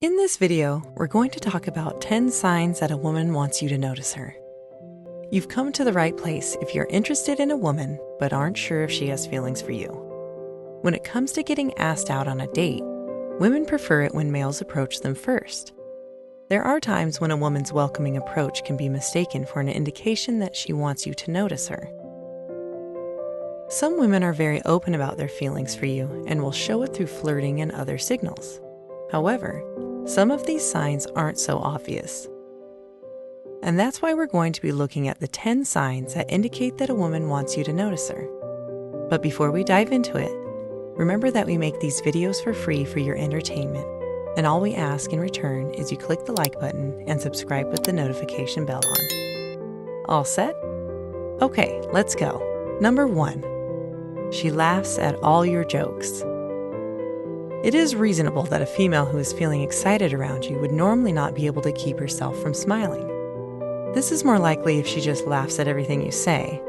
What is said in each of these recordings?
In this video, we're going to talk about 10 signs that a woman wants you to notice her. You've come to the right place if you're interested in a woman but aren't sure if she has feelings for you. When it comes to getting asked out on a date, women prefer it when males approach them first. There are times when a woman's welcoming approach can be mistaken for an indication that she wants you to notice her. Some women are very open about their feelings for you and will show it through flirting and other signals. However, some of these signs aren't so obvious. And that's why we're going to be looking at the 10 signs that indicate that a woman wants you to notice her. But before we dive into it, remember that we make these videos for free for your entertainment, and all we ask in return is you click the like button and subscribe with the notification bell on. All set? Okay, let's go. Number 1. She laughs at all your jokes. It is reasonable that a female who is feeling excited around you would normally not be able to keep herself from smiling. This is more likely if she just laughs at everything you say,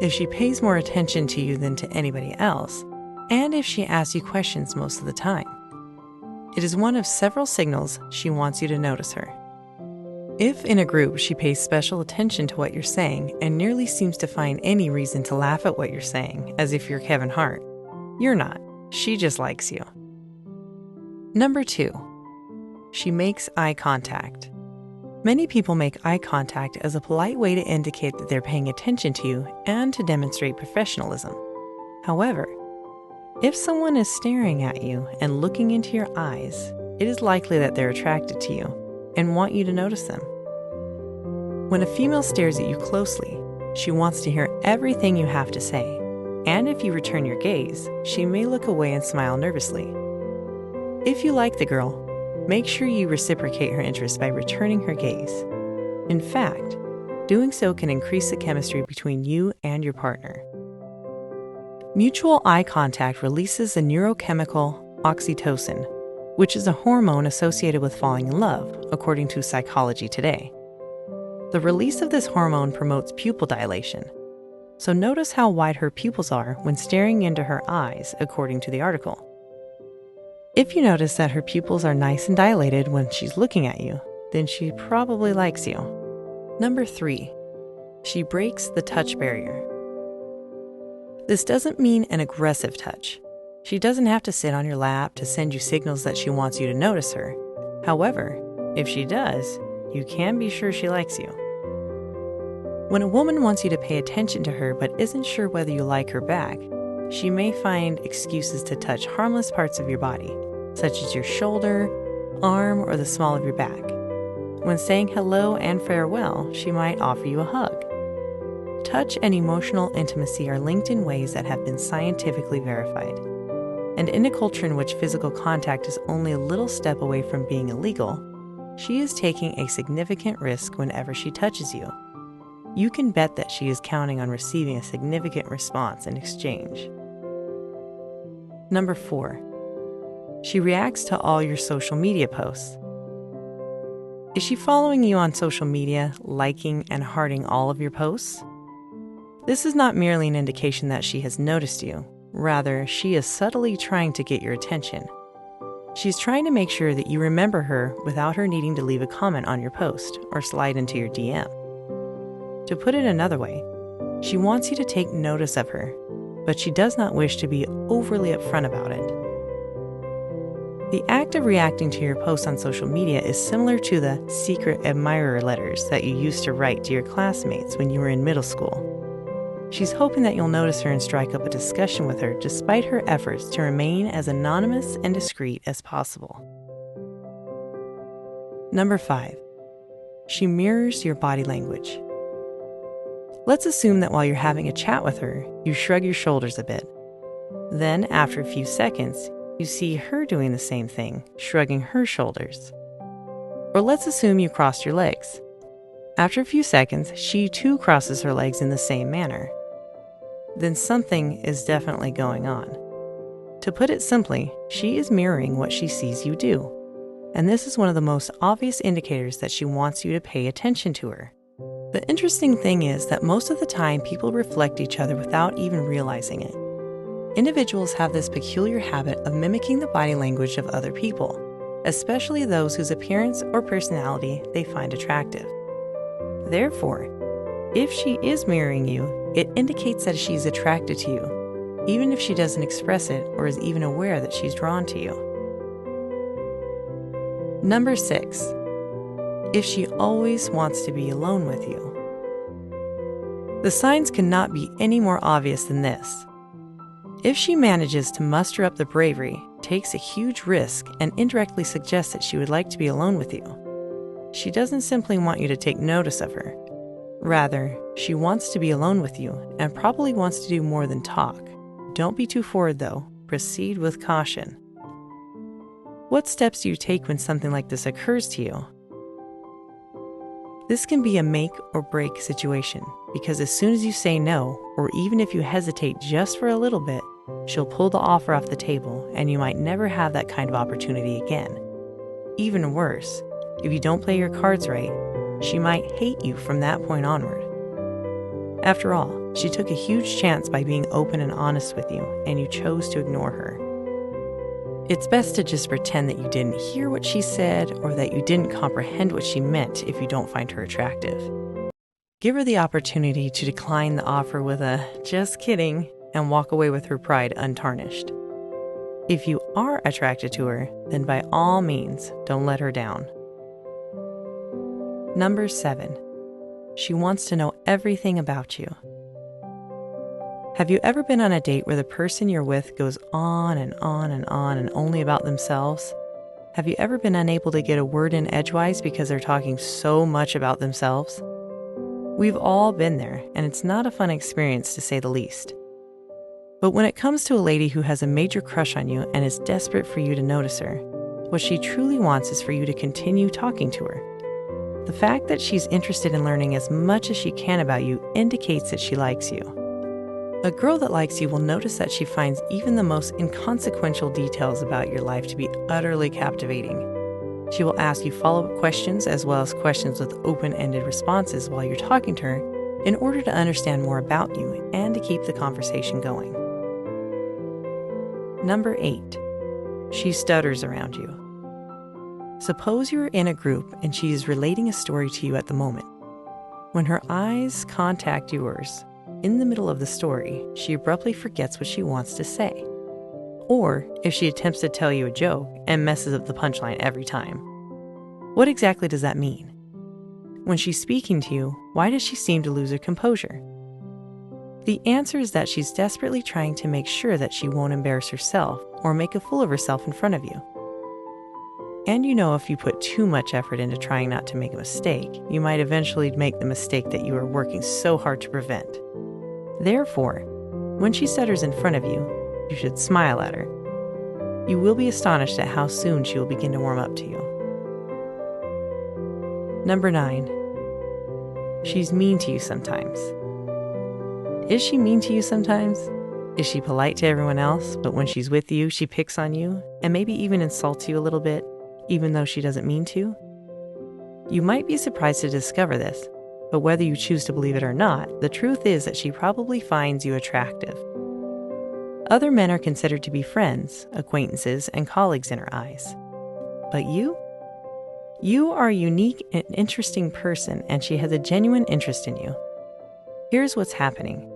if she pays more attention to you than to anybody else, and if she asks you questions most of the time. It is one of several signals she wants you to notice her. If in a group she pays special attention to what you're saying and nearly seems to find any reason to laugh at what you're saying, as if you're Kevin Hart, you're not. She just likes you. Number 2. She makes eye contact. Many people make eye contact as a polite way to indicate that they're paying attention to you and to demonstrate professionalism. However, if someone is staring at you and looking into your eyes, it is likely that they're attracted to you and want you to notice them. When a female stares at you closely, she wants to hear everything you have to say, and if you return your gaze, she may look away and smile nervously. If you like the girl, make sure you reciprocate her interest by returning her gaze. In fact, doing so can increase the chemistry between you and your partner. Mutual eye contact releases the neurochemical oxytocin, which is a hormone associated with falling in love, according to Psychology Today. The release of this hormone promotes pupil dilation. So notice how wide her pupils are when staring into her eyes, according to the article. If you notice that her pupils are nice and dilated when she's looking at you, then she probably likes you. Number 3. She breaks the touch barrier. This doesn't mean an aggressive touch. She doesn't have to sit on your lap to send you signals that she wants you to notice her. However, if she does, you can be sure she likes you. When a woman wants you to pay attention to her but isn't sure whether you like her back, she may find excuses to touch harmless parts of your body, such as your shoulder, arm, or the small of your back. When saying hello and farewell, she might offer you a hug. Touch and emotional intimacy are linked in ways that have been scientifically verified. And in a culture in which physical contact is only a little step away from being illegal, she is taking a significant risk whenever she touches you. You can bet that she is counting on receiving a significant response in exchange. Number 4. She reacts to all your social media posts. Is she following you on social media, liking and hearting all of your posts? This is not merely an indication that she has noticed you. Rather, she is subtly trying to get your attention. She's trying to make sure that you remember her without her needing to leave a comment on your post or slide into your DM. To put it another way, she wants you to take notice of her, but she does not wish to be overly upfront about it. The act of reacting to your posts on social media is similar to the secret admirer letters that you used to write to your classmates when you were in middle school. She's hoping that you'll notice her and strike up a discussion with her despite her efforts to remain as anonymous and discreet as possible. Number 5. She mirrors your body language. Let's assume that while you're having a chat with her, you shrug your shoulders a bit. Then, after a few seconds, you see her doing the same thing, shrugging her shoulders. Or let's assume you crossed your legs. After a few seconds, she too crosses her legs in the same manner. Then something is definitely going on. To put it simply, she is mirroring what she sees you do. And this is one of the most obvious indicators that she wants you to pay attention to her. The interesting thing is that most of the time people reflect each other without even realizing it. Individuals have this peculiar habit of mimicking the body language of other people. especially those whose appearance or personality they find attractive. Therefore, if she is mirroring you, it indicates that she's attracted to you, even if she doesn't express it or is even aware that she's drawn to you. Number 6. If she always wants to be alone with you. The signs cannot be any more obvious than this. If she manages to muster up the bravery, takes a huge risk, and indirectly suggests that she would like to be alone with you, she doesn't simply want you to take notice of her. Rather, she wants to be alone with you and probably wants to do more than talk. Don't be too forward though. Proceed with caution. What steps do you take when something like this occurs to you? This can be a make or break situation because as soon as you say no, or even if you hesitate just for a little bit, she'll pull the offer off the table and you might never have that kind of opportunity again. Even worse, if you don't play your cards right, she might hate you from that point onward. After all, she took a huge chance by being open and honest with you, and you chose to ignore her. It's best to just pretend that you didn't hear what she said or that you didn't comprehend what she meant if you don't find her attractive. Give her the opportunity to decline the offer with a "just kidding" and walk away with her pride untarnished. If you are attracted to her, then by all means, don't let her down. Number 7. She wants to know everything about you. Have you ever been on a date where the person you're with goes on and on and on and only about themselves? Have you ever been unable to get a word in edgewise because they're talking so much about themselves? We've all been there, and it's not a fun experience to say the least. But when it comes to a lady who has a major crush on you and is desperate for you to notice her, what she truly wants is for you to continue talking to her. The fact that she's interested in learning as much as she can about you indicates that she likes you. A girl that likes you will notice that she finds even the most inconsequential details about your life to be utterly captivating. She will ask you follow-up questions as well as questions with open-ended responses while you're talking to her in order to understand more about you and to keep the conversation going. Number 8. She stutters around you. Suppose you're in a group and she is relating a story to you at the moment. When her eyes contact yours, in the middle of the story, she abruptly forgets what she wants to say. Or if she attempts to tell you a joke and messes up the punchline every time. What exactly does that mean? When she's speaking to you, why does she seem to lose her composure? The answer is that she's desperately trying to make sure that she won't embarrass herself or make a fool of herself in front of you. And you know if you put too much effort into trying not to make a mistake, you might eventually make the mistake that you are working so hard to prevent. Therefore, when she stutters in front of you, you should smile at her. You will be astonished at how soon she will begin to warm up to you. Number 9. She's mean to you sometimes. Is she mean to you sometimes? Is she polite to everyone else, but when she's with you, she picks on you and maybe even insults you a little bit, even though she doesn't mean to? You might be surprised to discover this, but whether you choose to believe it or not, the truth is that she probably finds you attractive. Other men are considered to be friends, acquaintances, and colleagues in her eyes. But you? You are a unique and interesting person, and she has a genuine interest in you. Here's what's happening.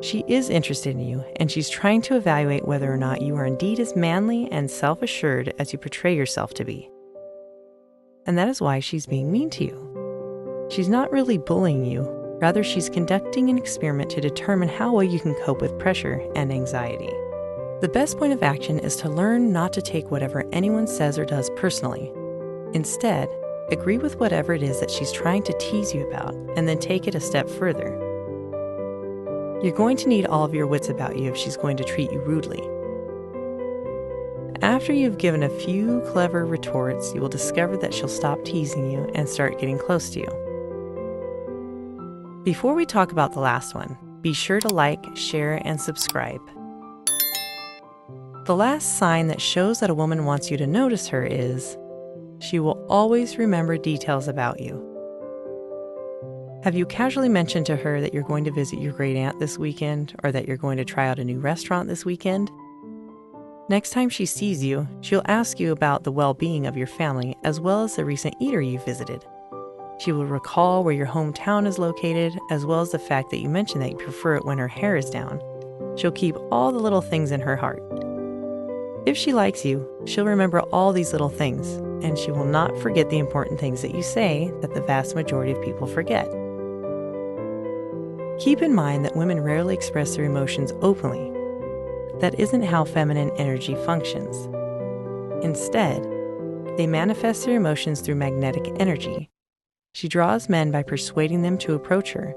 She is interested in you, and she's trying to evaluate whether or not you are indeed as manly and self-assured as you portray yourself to be. And that is why she's being mean to you. She's not really bullying you, rather she's conducting an experiment to determine how well you can cope with pressure and anxiety. The best point of action is to learn not to take whatever anyone says or does personally. Instead, agree with whatever it is that she's trying to tease you about, and then take it a step further. You're going to need all of your wits about you if she's going to treat you rudely. After you've given a few clever retorts, you will discover that she'll stop teasing you and start getting close to you. Before we talk about the last one, be sure to like, share, and subscribe. The last sign that shows that a woman wants you to notice her is she will always remember details about you. Have you casually mentioned to her that you're going to visit your great aunt this weekend or that you're going to try out a new restaurant this weekend? Next time she sees you, she'll ask you about the well-being of your family as well as the recent eatery you visited. She will recall where your hometown is located, as well as the fact that you mentioned that you prefer it when her hair is down. She'll keep all the little things in her heart. If she likes you, she'll remember all these little things, and she will not forget the important things that you say that the vast majority of people forget. Keep in mind that women rarely express their emotions openly. That isn't how feminine energy functions. Instead, they manifest their emotions through magnetic energy. She draws men by persuading them to approach her.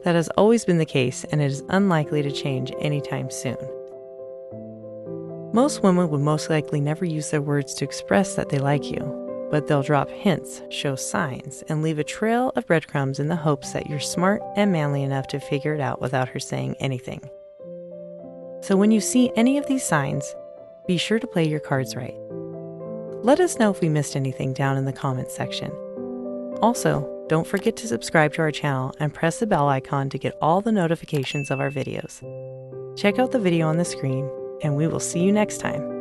That has always been the case, and it is unlikely to change anytime soon. Most women would most likely never use their words to express that they like you, but they'll drop hints, show signs, and leave a trail of breadcrumbs in the hopes that you're smart and manly enough to figure it out without her saying anything. So when you see any of these signs, be sure to play your cards right. Let us know if we missed anything down in the comments section. Also, don't forget to subscribe to our channel and press the bell icon to get all the notifications of our videos. Check out the video on the screen, and we will see you next time.